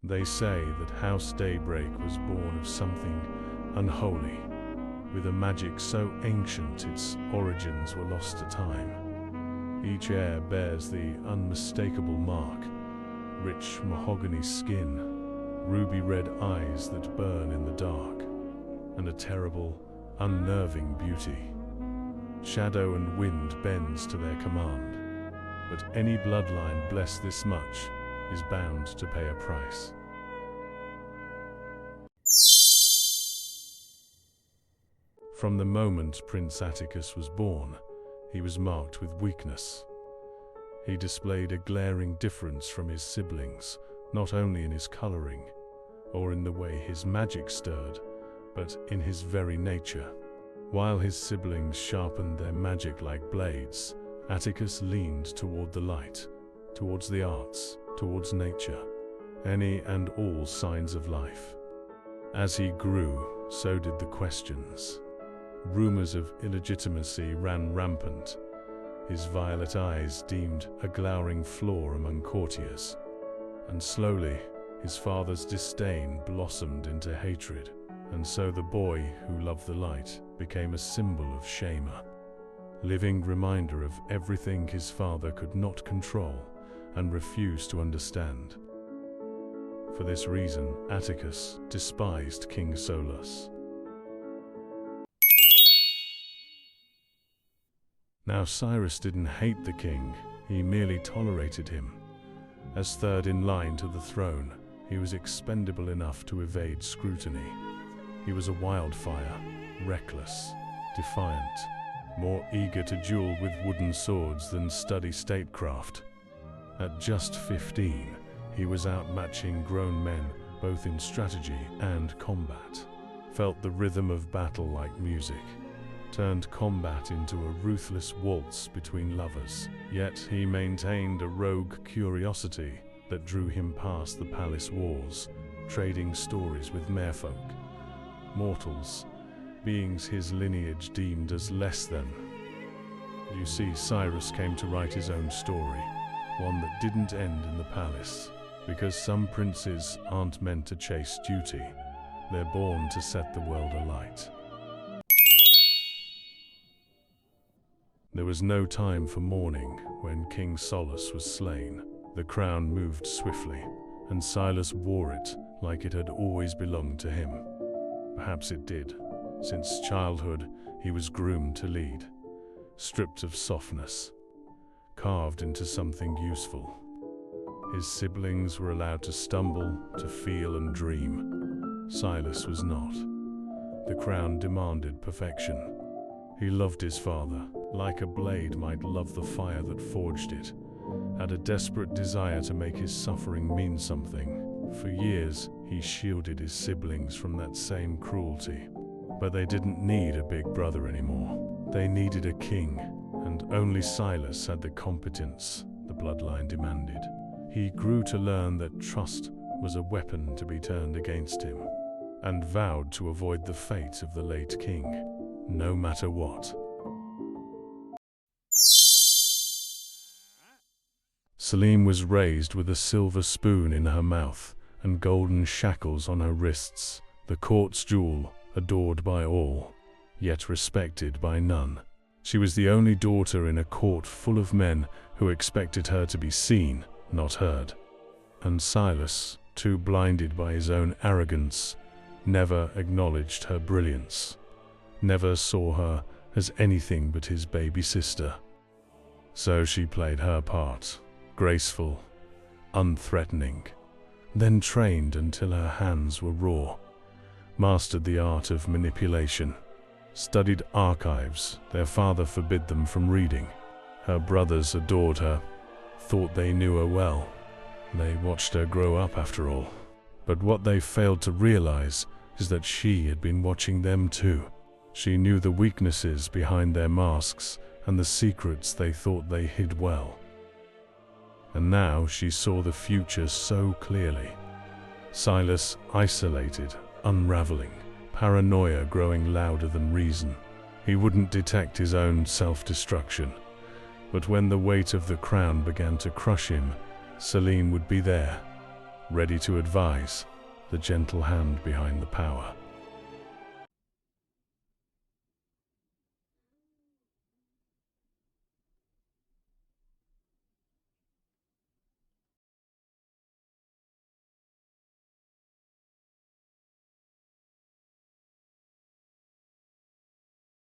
They say that House Daybreak was born of something unholy, with a magic so ancient its origins were lost to time. Each heir bears the unmistakable mark: rich mahogany skin, ruby-red eyes that burn in the dark, and a terrible, unnerving beauty. Shadow and wind bends to their command, but any bloodline blessed this much is bound to pay a price. From the moment Prince Atticus was born, he was marked with weakness. He displayed a glaring difference from his siblings, not only in his coloring, or in the way his magic stirred, but in his very nature. While his siblings sharpened their magic like blades, Atticus leaned toward the light, towards the arts, towards nature, any and all signs of life. As he grew, so did the questions. Rumors of illegitimacy ran rampant, his violet eyes deemed a glowering flaw among courtiers, and slowly his father's disdain blossomed into hatred, and so the boy who loved the light became a symbol of shame, a living reminder of everything his father could not control and refused to understand. For this reason, Atticus despised King Solus. Now Cyrus didn't hate the king, he merely tolerated him. As third in line to the throne, he was expendable enough to evade scrutiny. He was a wildfire, reckless, defiant, more eager to duel with wooden swords than study statecraft. At just 15, he was outmatching grown men both in strategy and combat, felt the rhythm of battle like music, turned combat into a ruthless waltz between lovers. Yet he maintained a rogue curiosity that drew him past the palace walls, trading stories with merfolk, mortals, beings his lineage deemed as less than. You see, Cyrus came to write his own story, one that didn't end in the palace, because some princes aren't meant to chase duty, they're born to set the world alight. There was no time for mourning when King Solus was slain. The crown moved swiftly, and Silas wore it like it had always belonged to him. Perhaps it did. Since childhood, he was groomed to lead, stripped of softness, carved into something useful. His siblings were allowed to stumble, to feel and dream. Silas was not. The crown demanded perfection. He loved his father, like a blade might love the fire that forged it, had a desperate desire to make his suffering mean something. For years, he shielded his siblings from that same cruelty. But they didn't need a big brother anymore. They needed a king, and only Silas had the competence the bloodline demanded. He grew to learn that trust was a weapon to be turned against him, and vowed to avoid the fate of the late king, no matter what. Seline was raised with a silver spoon in her mouth and golden shackles on her wrists, the court's jewel, adored by all, yet respected by none. She was the only daughter in a court full of men who expected her to be seen, not heard. And Silas, too blinded by his own arrogance, never acknowledged her brilliance, never saw her as anything but his baby sister. So she played her part, graceful, unthreatening, then trained until her hands were raw, mastered the art of manipulation, studied archives their father forbid them from reading. Her brothers adored her, thought they knew her well. They watched her grow up after all. But what they failed to realize is that she had been watching them too. She knew the weaknesses behind their masks and the secrets they thought they hid well. And now she saw the future so clearly. Silas isolated, unraveling, paranoia growing louder than reason. He wouldn't detect his own self-destruction, but when the weight of the crown began to crush him, Seline would be there, ready to advise, the gentle hand behind the power.